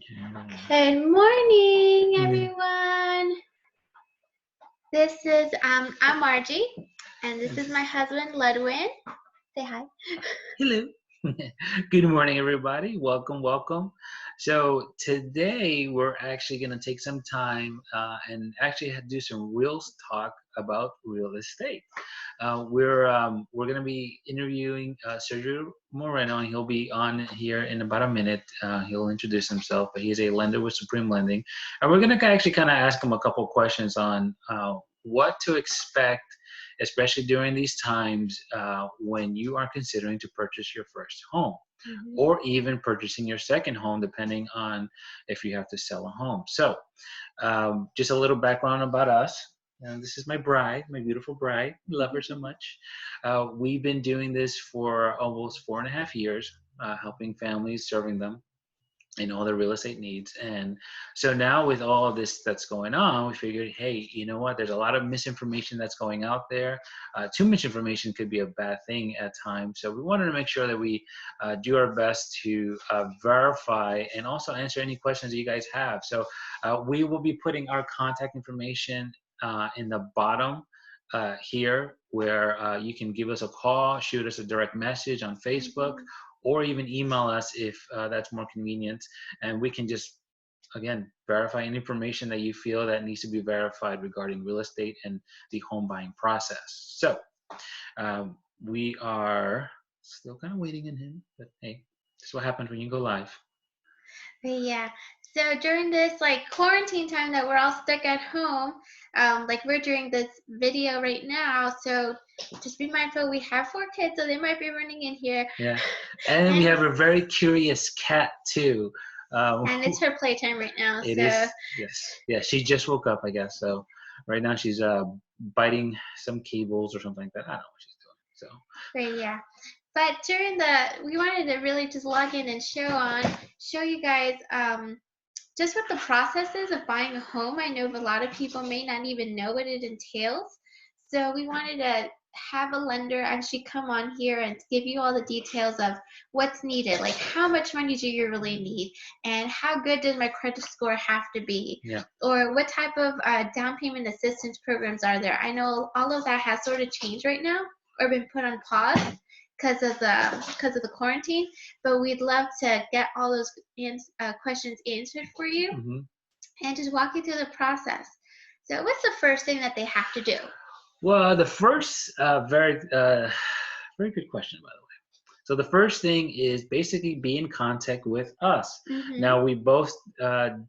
Good morning, everyone. This is I'm Margie, and this is my husband Ludwin. Say hi. Hello. Good morning, everybody. Welcome, welcome. So today we're actually going to take some time and actually do some real talk about real estate. We're going to be interviewing Sergio Moreno, and he'll be on here in about a minute. He'll introduce himself, but he's a lender with Supreme Lending, and we're going to actually kind of ask him a couple questions on what to expect, especially during these times when you are considering to purchase your first home or even purchasing your second home, depending on if you have to sell a home. So just a little background about us. This is my bride, my beautiful bride. Love her so much. We've been doing this for almost 4.5 years, helping families, serving them in all their real estate needs. And so now with all of this that's going on, we figured, hey, you know what? There's a lot of misinformation that's going out there. Too much information could be a bad thing at times. So we wanted to make sure that we do our best to verify and also answer any questions that you guys have. So we will be putting our contact information in the bottom here, where you can give us a call, shoot us a direct message on Facebook, or even email us if that's more convenient, and we can just, again, verify any information that you feel that needs to be verified regarding real estate and the home buying process. So we are still kind of waiting on him, but hey, this is what happens when you go live. Yeah. So during this quarantine time that we're all stuck at home, we're doing this video right now. So just be mindful. We have 4 kids, so they might be running in here. Yeah, and we have a very curious cat too. And it's her playtime right now. It is. Yes. Yeah. She just woke up, I guess. So right now she's biting some cables or something like that. I don't know what she's doing. So. But yeah. But we wanted to really just log in and show you guys just what the process is of buying a home. I know a lot of people may not even know what it entails. So we wanted to have a lender actually come on here and give you all the details of what's needed, like how much money do you really need, and how good does my credit score have to be, or what type of down payment assistance programs are there. I know all of that has sort of changed right now or been put on pause because of the quarantine, but we'd love to get all those questions answered for you and just walk you through the process. So what's the first thing that they have to do? Well, the first very good question, by the way. So the first thing is basically be in contact with us. Now we both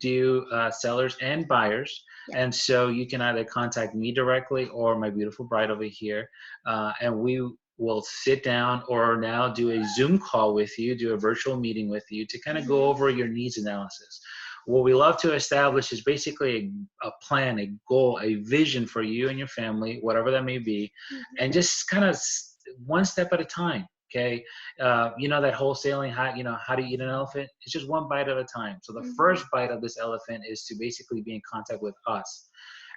do sellers and buyers, and so you can either contact me directly or my beautiful bride over here, and we will sit down or now do a Zoom call with you, do a virtual meeting with you to kind of go over your needs analysis. What we love to establish is basically a plan, a goal, a vision for you and your family, whatever that may be, and just kind of one step at a time. Okay, you know that wholesaling, how do you eat an elephant? It's just one bite at a time. So the first bite of this elephant is to basically be in contact with us.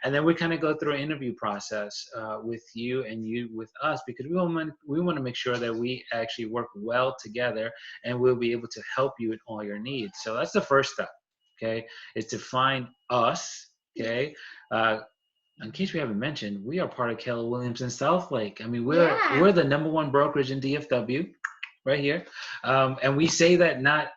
And then we kind of go through an interview process with you and you with us, because we want to make sure that we actually work well together and we'll be able to help you with all your needs. So that's the first step, okay, is to find us, okay? In case we haven't mentioned, we are part of Keller Williams in Southlake. I mean, we're the #1 brokerage in DFW, right here. And we say that not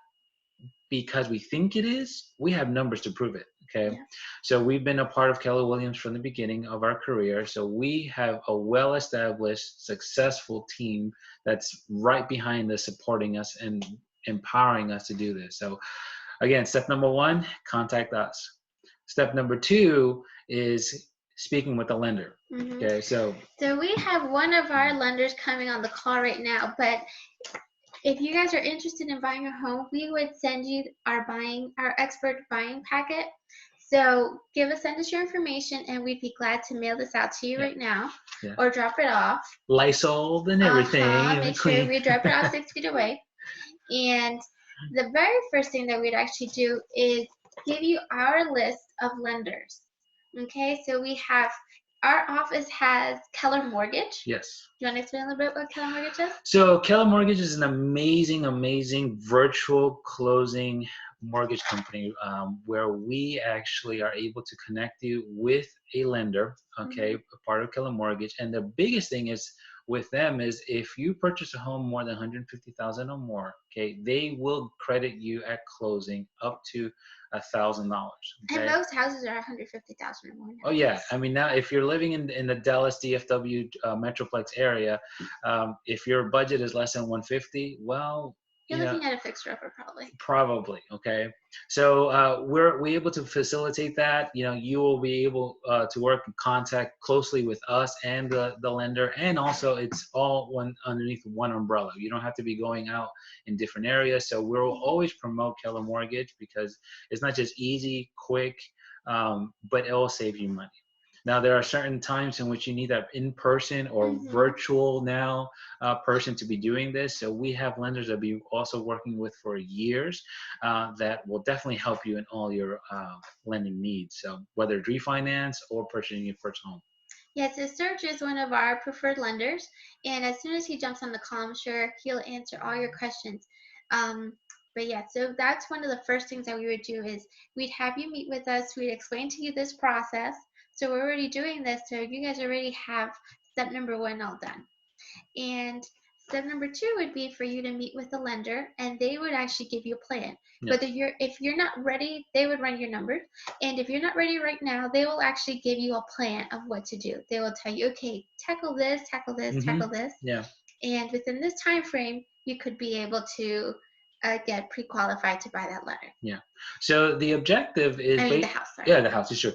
because we think it is, we have numbers to prove it. Okay. So we've been a part of Keller Williams from the beginning of our career. So we have a well-established, successful team that's right behind us, supporting us and empowering us to do this. So again, step number 1, contact us. Step number 2 is speaking with the lender. Okay. So we have one of our lenders coming on the call right now, but if you guys are interested in buying a home, we would send you our expert buying packet. So send us your information, and we'd be glad to mail this out to you right now, or drop it off. Lysol and everything. Make sure we drop it off 6 feet away. And the very first thing that we'd actually do is give you our list of lenders. Okay, so we have our office has Keller Mortgage. Yes. Do you want to explain a little bit what Keller Mortgage is? So Keller Mortgage is an amazing virtual closing mortgage company where we actually are able to connect you with a lender, okay, a part of Keller Mortgage. And the biggest thing is with them is if you purchase a home more than 150,000 or more, okay, they will credit you at closing up to $1,000. And Okay. most houses are 150,000 or more. Oh yeah, I mean now if you're living in the Dallas DFW Metroplex area, if your budget is less than 150, well, You're looking at a fixer-upper probably. Probably, okay. So we're able to facilitate that. You know, you will be able to work in contact closely with us and the lender, and also it's all one underneath one umbrella. You don't have to be going out in different areas. So we'll always promote Keller Mortgage because it's not just easy, quick, but it will save you money. Now, there are certain times in which you need that in-person or virtual now person to be doing this. So we have lenders that we also working with for years that will definitely help you in all your lending needs. So whether it's refinance or purchasing your first home. Yes, so Serge is one of our preferred lenders, and as soon as he jumps on the call, I'm sure he'll answer all your questions. But yeah, so that's one of the first things that we would do is we'd have you meet with us. We'd explain to you this process. So we're already doing this, so you guys already have step number 1 all done. And step number 2 would be for you to meet with the lender, and they would actually give you a plan. Yeah. If you're not ready, they would run your numbers, and if you're not ready right now, they will actually give you a plan of what to do. They will tell you, okay, tackle this, tackle this, tackle this. Yeah. And within this time frame, you could be able to get pre-qualified to buy that letter. Yeah. So the objective is the house. Sorry. Yeah, the house is true.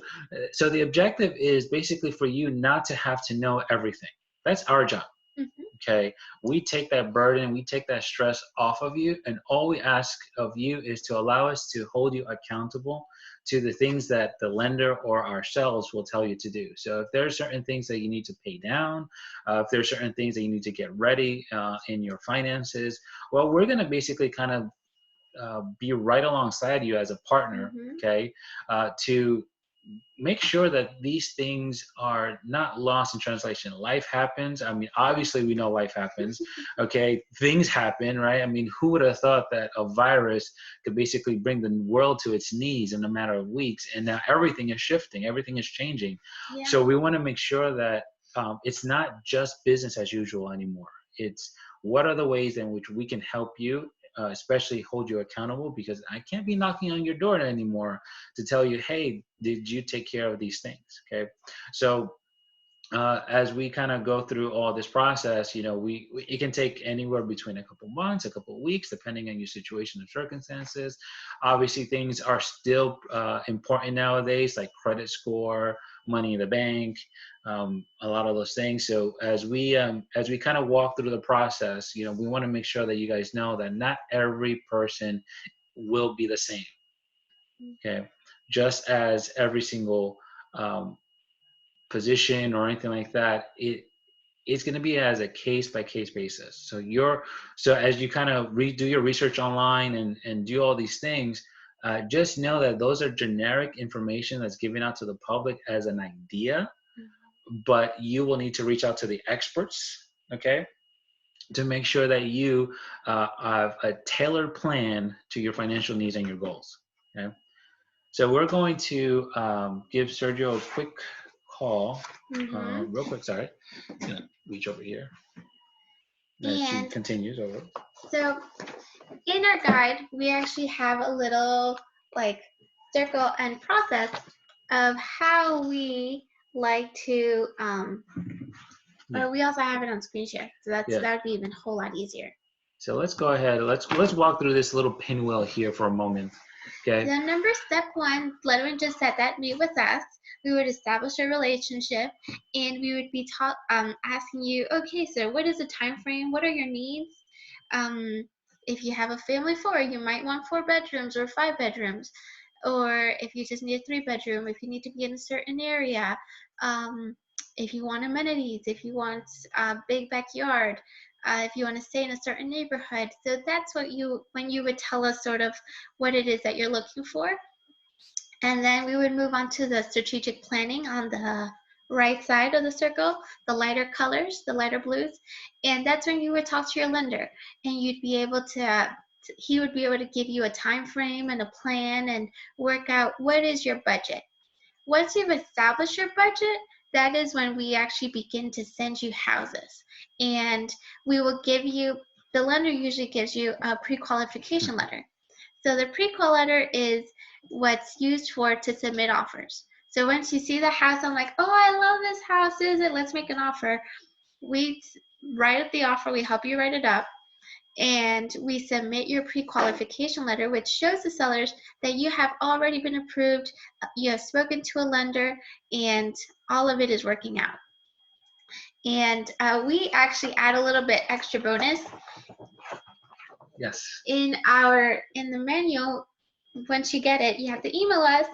So the objective is basically for you not to have to know everything. That's our job. Okay, we take that burden, we take that stress off of you, and all we ask of you is to allow us to hold you accountable to the things that the lender or ourselves will tell you to do. So if there are certain things that you need to pay down, if there are certain things that you need to get ready in your finances, well, we're going to basically kind of be right alongside you as a partner, okay, to make sure that these things are not lost in translation. Life happens. I mean, obviously we know life happens. Okay, things happen, right? I mean, who would have thought that a virus could basically bring the world to its knees in a matter of weeks? And now everything is shifting, everything is changing. Yeah. So we want to make sure that it's not just business as usual anymore. It's what are the ways in which we can help you, especially hold you accountable, because I can't be knocking on your door anymore to tell you, hey, did you take care of these things? Okay. So as we kind of go through all this process, you know, it can take anywhere between a couple months, a couple weeks, depending on your situation and circumstances. Obviously, things are still important nowadays, like credit score, money in the bank, a lot of those things. So as we kind of walk through the process, you know, we want to make sure that you guys know that not every person will be the same. Okay, just as every single position or anything like that, it's going to be as a case by case basis. So as you kind of do your research online and do all these things, just know that those are generic information that's given out to the public as an idea, but you will need to reach out to the experts, okay, to make sure that you have a tailored plan to your financial needs and your goals. Okay, so we're going to give Sergio a quick call, real quick. Sorry, I'm gonna reach over here. As she continues over. So in our guide, we actually have a little like circle and process of how we like to or we also have it on screen share, so that would be even a whole lot easier. So let's go ahead. Let's walk through this little pinwheel here for a moment. Okay. So step 1, Ludwin just said that, meet with us. We would establish a relationship, and we would be asking you, okay, so what is the time frame? What are your needs? If you have a family of 4, you might want 4 bedrooms or 5 bedrooms. Or if you just need a 3-bedroom, if you need to be in a certain area, if you want amenities, if you want a big backyard, if you want to stay in a certain neighborhood. So that's when you would tell us sort of what it is that you're looking for. And then we would move on to the strategic planning on the right side of the circle, the lighter colors, the lighter blues, and that's when you would talk to your lender, and you'd be able to he would be able to give you a time frame and a plan and work out what is your budget. Once you've established your budget, that is when we actually begin to send you houses. And we will give you, the lender usually gives you a pre-qualification letter. So the pre-qual letter is what's used for to submit offers. So once you see the house, I'm like, oh, I love this house, is it? Let's make an offer. We write up the offer, we help you write it up, and we submit your pre-qualification letter, which shows the sellers that you have already been approved, you have spoken to a lender, and all of it is working out. And we actually add a little bit extra bonus. Yes. In the manual. Once you get it, you have to email us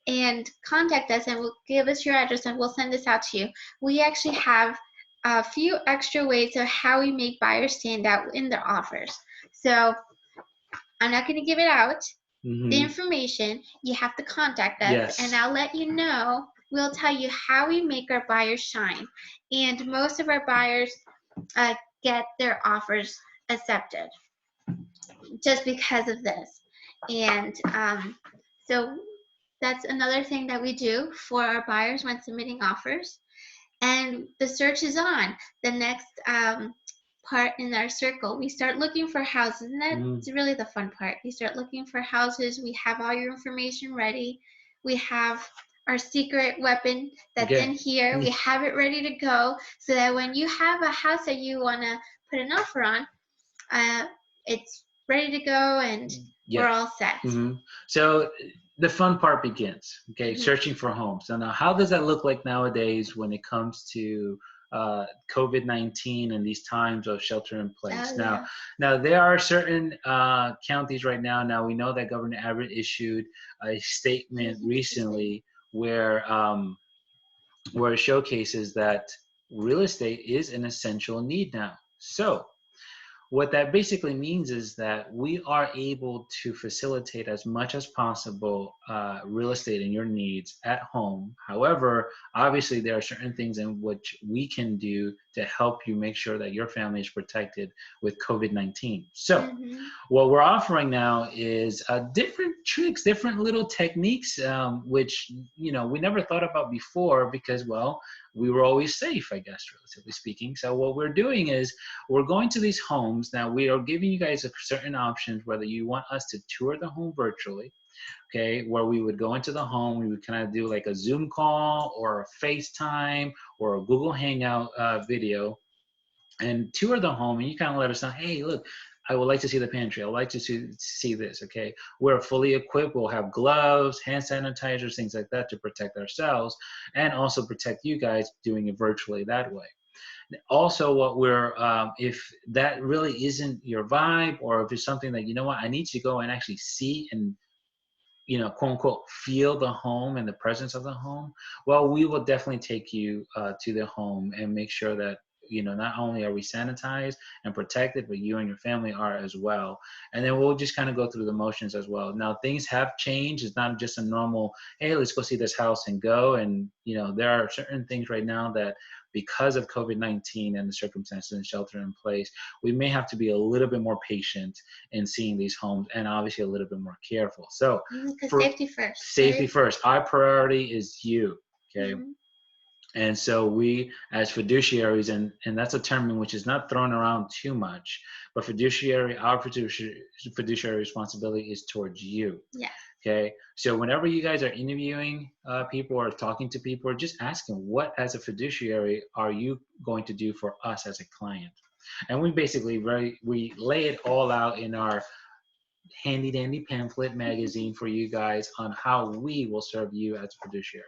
and contact us, and we'll give us your address, and we'll send this out to you. We actually have a few extra ways of how we make buyers stand out in their offers. So I'm not going to give it out. The information, you have to contact us, Yes. and I'll let you know. We'll tell you how we make our buyers shine. And most of our buyers get their offers accepted just because of this. And so that's another thing that we do for our buyers when submitting offers. And the search is on. The next part in our circle, we start looking for houses, and that's really the fun part. You start looking for houses. We have all your information ready. We have our secret weapon that's in here. We have it ready to go, so that when you have a house that you want to put an offer on, it's ready to go, and we're all set. So the fun part begins, okay? Searching for homes. So now, how does that look like nowadays when it comes to COVID-19 and these times of shelter in place? Now there are certain counties right now. Now we know that Governor Abbott issued a statement recently where it showcases that real estate is an essential need now. So what that basically means is that we are able to facilitate as much as possible real estate and your needs at home. However, obviously there are certain things in which we can do to help you make sure that your family is protected with COVID-19. So what we're offering now is different tricks, different little techniques, which, you know, we never thought about before because, well, we were always safe, I guess, relatively speaking. So what we're doing is we're going to these homes. Now we are giving you guys certain options, whether you want us to tour the home virtually, okay, where we would go into the home, we would kind of do like a Zoom call or a FaceTime or a Google Hangout video and tour the home, and you kind of let us know, hey, look, I would like to see the pantry. I would like to see this, okay? We're fully equipped. We'll have gloves, hand sanitizers, things like that to protect ourselves and also protect you guys doing it virtually that way. Also, what we're, if that really isn't your vibe, or if it's something that, you know what, I need to go and actually see and, you know, quote unquote, feel the home and the presence of the home, well, we will definitely take you to the home and make sure that, you know, not only are we sanitized and protected, but you and your family are as well. And then we'll just kind of go through the motions as well. Now, things have changed. It's not just a normal, hey, let's go see this house and go. And, you know, there are certain things right now that because of COVID-19 and the circumstances and shelter in place, we may have to be a little bit more patient in seeing these homes and obviously a little bit more careful. So safety first. Safety first. Our priority is you, okay? And so we, as fiduciaries, and that's a term in which is not thrown around too much, but fiduciary, our fiduciary responsibility is towards you. Yeah. Okay. So whenever you guys are interviewing people or talking to people, or just asking, what as a fiduciary are you going to do for us as a client? And we basically we lay it all out in our handy dandy pamphlet magazine for you guys on how we will serve you as a fiduciary.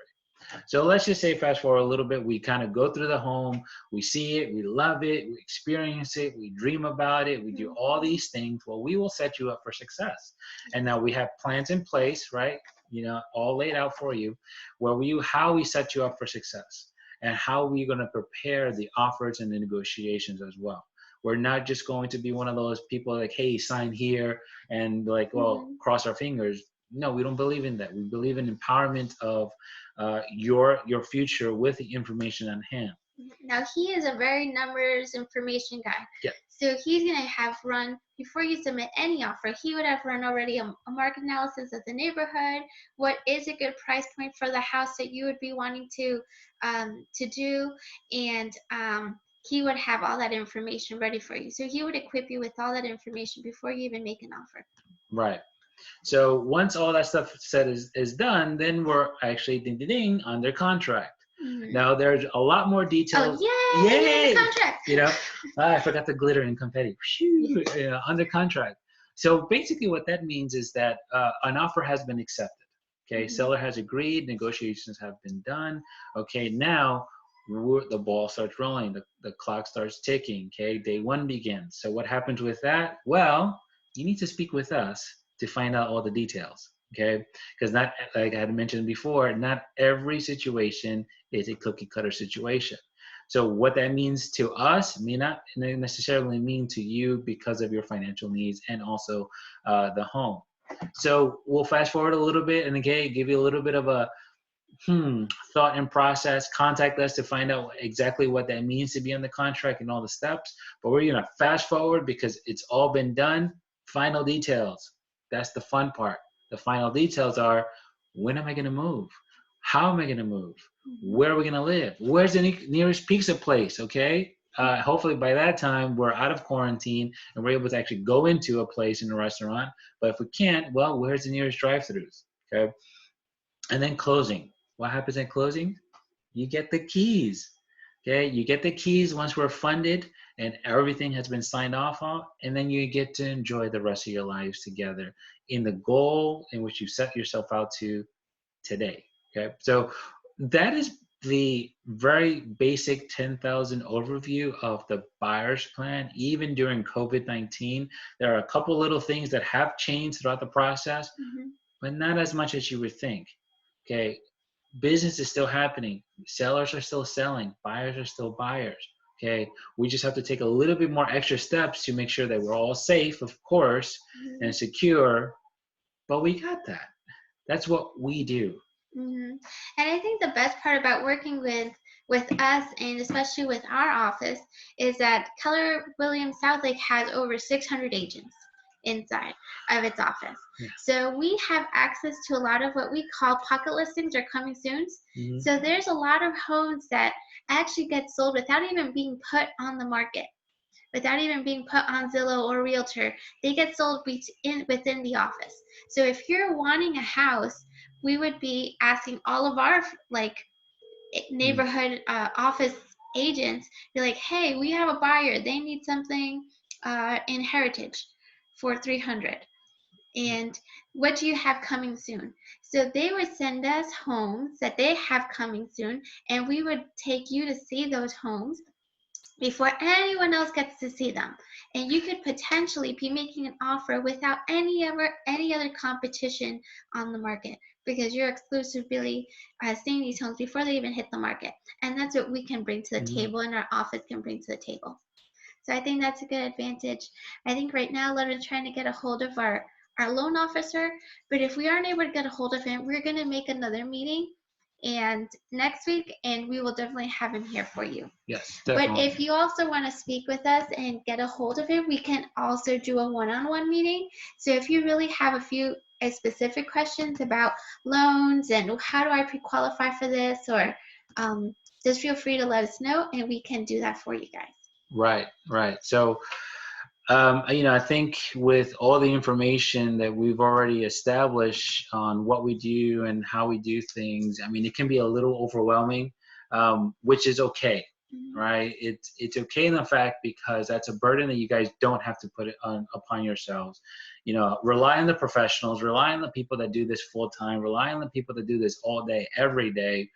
So let's just say fast forward a little bit, we kind of go through the home, we see it, we love it, we experience it, we dream about it, we do all these things. Well, we will set you up for success. And now we have plans in place, right? You know, all laid out for you, how we set you up for success and how we're going to prepare the offers and the negotiations as well. We're not just going to be one of those people like, hey, sign here and like, well, cross our fingers. No, we don't believe in that. We believe in empowerment of your future with the information on hand. Now he is a very numbers information guy. Yeah. So he's gonna have run before you submit any offer. He would have run already a market analysis of the neighborhood. What is a good price point for the house that you would be wanting to do, and he would have all that information ready for you. So he would equip you with all that information before you even make an offer. Right. So once all that stuff said is done, then we're actually ding ding ding under contract. Mm-hmm. Now there's a lot more details. Oh yay! You're in the contract. You know, I forgot the glitter and confetti. Under contract. So basically, what that means is that an offer has been accepted. Okay, Mm-hmm. seller has agreed. Negotiations have been done. Okay, now the ball starts rolling. The clock starts ticking. Okay, day one begins. So what happens with that? Well, you need to speak with us to find out all the details. Okay, because not, like I had mentioned before, not every situation is a cookie cutter situation. So what that means to us may not necessarily mean to you because of your financial needs and also the home. So we'll fast forward a little bit and again give you a little bit of a thought and process. Contact us to find out exactly what that means to be on the contract and all the steps. But we're gonna fast forward because it's all been done. Final details. That's the fun part. The final details are, when am I gonna move? How am I gonna move? Where are we gonna live? Where's the nearest pizza place? Okay. Hopefully by that time we're out of quarantine and we're able to actually go into a place in a restaurant. But if we can't, well, where's the nearest drive-throughs? Okay. And then closing. What happens at closing? You get the keys. Okay, you get the keys once we're funded and everything has been signed off on, and then you get to enjoy the rest of your lives together in the goal in which you set yourself out to today. Okay, so that is the very basic 10,000 overview of the buyer's plan. Even during COVID-19, there are a couple little things that have changed throughout the process, but not as much as you would think. Okay, business is still happening. Sellers are still selling. Buyers are still buyers. Okay, we just have to take a little bit more extra steps to make sure that we're all safe, of course, and secure. But we got that. That's what we do. And I think the best part about working with us, and especially with our office, is that Keller Williams Southlake has over 600 agents inside of its office. Yeah. So we have access to a lot of what we call pocket listings or coming soons. So there's a lot of homes that actually get sold without even being put on the market, without even being put on Zillow or Realtor. They get sold within the office. So if you're wanting a house, we would be asking all of our neighborhood office agents, be like, hey, we have a buyer. They need something in Heritage for 300. And what do you have coming soon? So they would send us homes that they have coming soon, and we would take you to see those homes before anyone else gets to see them. And you could potentially be making an offer without any other competition on the market, because you're exclusively seeing these homes before they even hit the market. And that's what we can bring to the table, and our office can bring to the table. So I think that's a good advantage. I think right now Ludwin's trying to get a hold of our loan officer, but if we aren't able to get a hold of him, we're going to make another meeting and next week, and we will definitely have him here for you. Yes, definitely. But if you also want to speak with us and get a hold of him, we can also do a one-on-one meeting. So if you really have a few specific questions about loans and how do I pre-qualify for this, or just feel free to let us know, and we can do that for you guys. Right. So, I think with all the information that we've already established on what we do and how we do things, I mean, it can be a little overwhelming, which is okay, right? It's okay in the fact because that's a burden that you guys don't have to put it upon yourselves. Rely on the professionals, rely on the people that do this full time, rely on the people that do this all day, every day.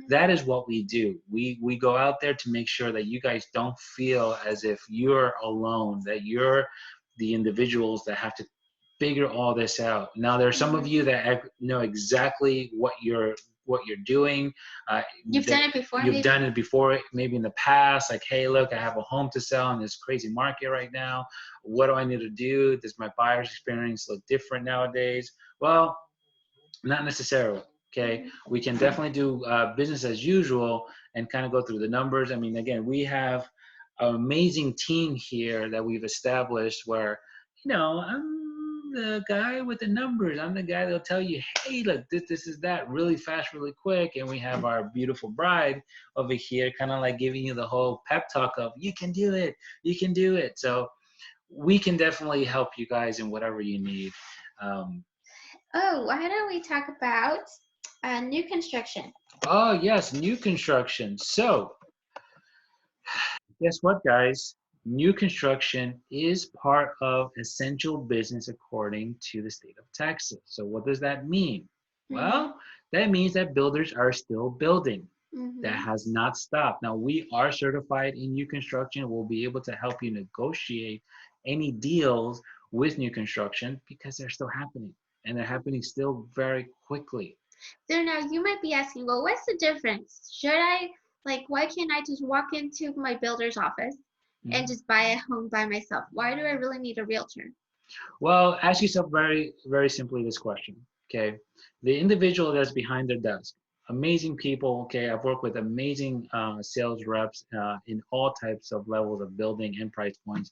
That is what we do. We go out there to make sure that you guys don't feel as if you're alone, that you're the individuals that have to figure all this out. Now, there are some of you that know exactly what you're doing. You've done it before. You've done it before, maybe in the past. Like, hey, look, I have a home to sell in this crazy market right now. What do I need to do? Does my buyer's experience look different nowadays? Well, Not necessarily. Okay, Mhm. we can definitely do business as usual and kind of go through the numbers. I mean, again, we have an amazing team here that we've established where, I'm the guy with the numbers. I'm the guy that'll tell you, hey, look, this is that really fast, really quick. And we have our beautiful bride over here, kind of like giving you the whole pep talk of, you can do it, you can do it. So we can definitely help you guys in whatever you need. Um, Oh, why don't we talk about new construction? oh, yes, new construction. So, guess what, guys? New construction is part of essential business according to the state of Texas. So, what does that mean? Mm-hmm. Well, that means that builders are still building. That Mm-hmm. has not stopped. Now, we are certified in new construction. We'll be able to help you negotiate any deals with new construction because they're still happening and they're happening still very quickly. So now you might be asking, well, what's the difference? Should I, like, why can't I just walk into my builder's office and Mhm. just buy a home by myself? Why do I really need a realtor? Well, ask yourself very, very simply this question. Okay, the individual that's behind their desk, amazing people. Okay, I've worked with amazing sales reps in all types of levels of building and price points,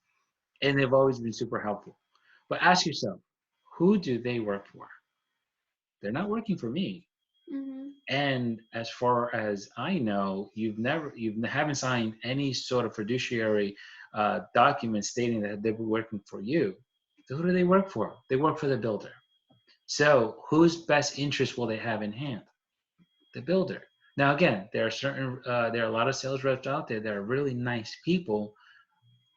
and they've always been super helpful. But ask yourself, who do they work for? They're not working for me. Mm-hmm. And as far as I know, you haven't signed any sort of fiduciary document stating that they were working for you. So who do they work for? They work for the builder. So whose best interest will they have in hand? The builder. Now again, there are a lot of sales reps out there that are really nice people,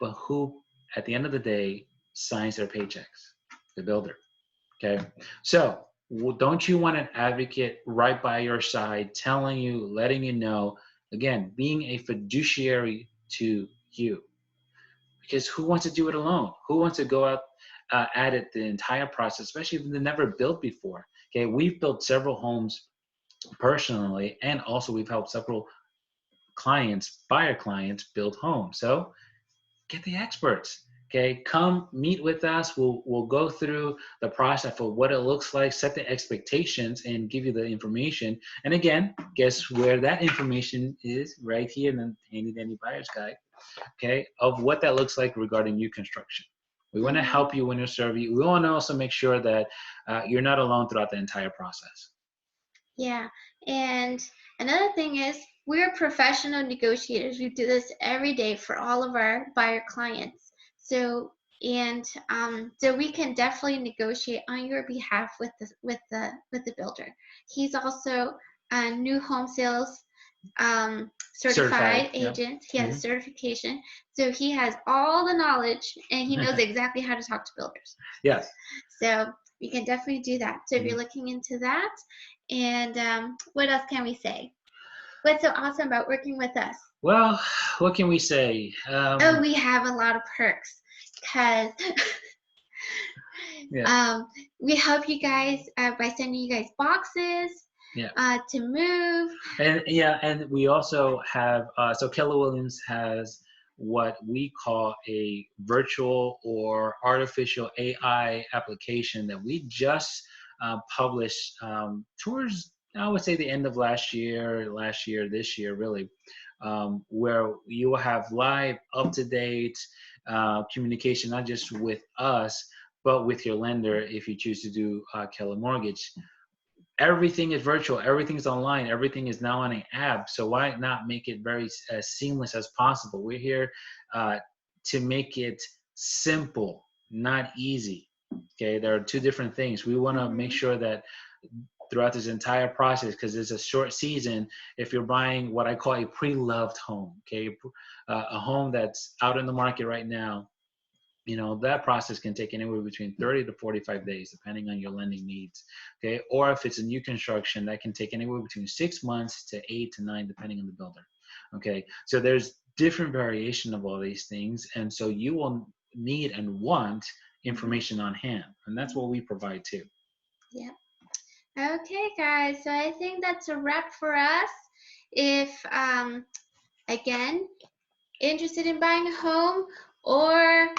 but who at the end of the day signs their paychecks? The builder. Okay. So don't you want an advocate right by your side, telling you, letting you know, again, being a fiduciary to you? Because who wants to do it alone? Who wants to go out at it the entire process, especially if they've never built before? Okay. We've built several homes personally, and also we've helped several clients, buyer clients, build homes. So get the experts. Okay, come meet with us. We'll go through the process of what it looks like, set the expectations, and give you the information. And again, guess where that information is? Right here in the handy dandy buyer's guide. Okay, of what that looks like regarding new construction. We want to Mm-hmm. help you when you serve you. We want to also make sure that you're not alone throughout the entire process. Yeah. And another thing is, we're professional negotiators. We do this every day for all of our buyer clients. So so we can definitely negotiate on your behalf with the builder. He's also a new home sales Certified. certified Yeah. agent. He has a Hmm. certification, so he has all the knowledge and he knows exactly how to talk to builders. Yes. So we can definitely do that. So if you're Mhm. looking into that, and what else can we say? What's so awesome about working with us? Well, what can we say? Oh, we have a lot of perks because Yeah. um, we help you guys by sending you guys boxes Yeah. to move. And yeah, and we also have so Keller Williams has what we call a virtual or artificial AI application that we just published towards, I would say, the end of last year, this year, really, where you will have live, up to date communication, not just with us, but with your lender if you choose to do Keller Mortgage. Everything is virtual, everything's online, everything is now on an app. So why not make it very as seamless as possible? We're here uh, to make it simple, not easy. Okay, there are two different things. We want to make Mm-hmm. sure that throughout this entire process, because it's a short season, if you're buying what I call a pre-loved home, okay, a home that's out in the market right now, that process can take anywhere between 30 to 45 days depending on your lending needs. Okay, or if it's a new construction, that can take anywhere between 6 months to 8 to 9 depending on the builder. Okay, so there's different variation of all these things, and so you will need and want Mm-hmm. information on hand, and that's what we provide too. Yeah. Okay, guys. So I think that's a wrap for us. If again interested in buying a home or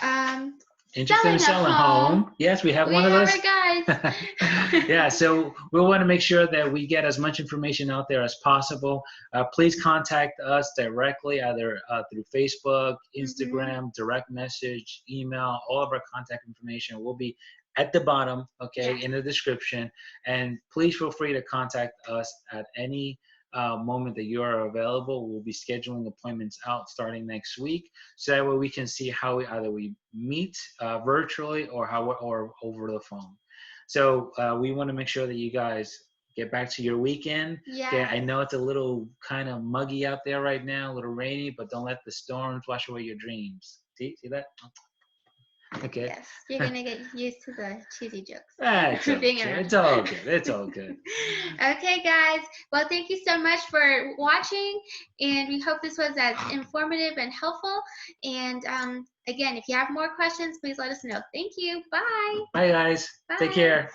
um, interested in selling a home. Yes, we have one of those. We are guys. Yeah, so we want to make sure that we get as much information out there as possible. Please contact us directly, either through Facebook, Instagram, direct message, email. All of our contact information will be at the bottom, okay, in the description. And please feel free to contact us at any moment that you are available. We'll be scheduling appointments out starting next week, so that way we can see how we meet virtually or over the phone. So we want to make sure that you guys get back to your weekend. Yeah. Okay, I know it's a little kind of muggy out there right now, a little rainy, but don't let the storms wash away your dreams. See that? Okay. Yes, you're gonna get used to the cheesy jokes. That's okay. It's all good. It's all good. Okay, guys. Well, thank you so much for watching, and we hope this was as informative and helpful. And again, if you have more questions, please let us know. Thank you. Bye. Bye, guys. Bye. Take care.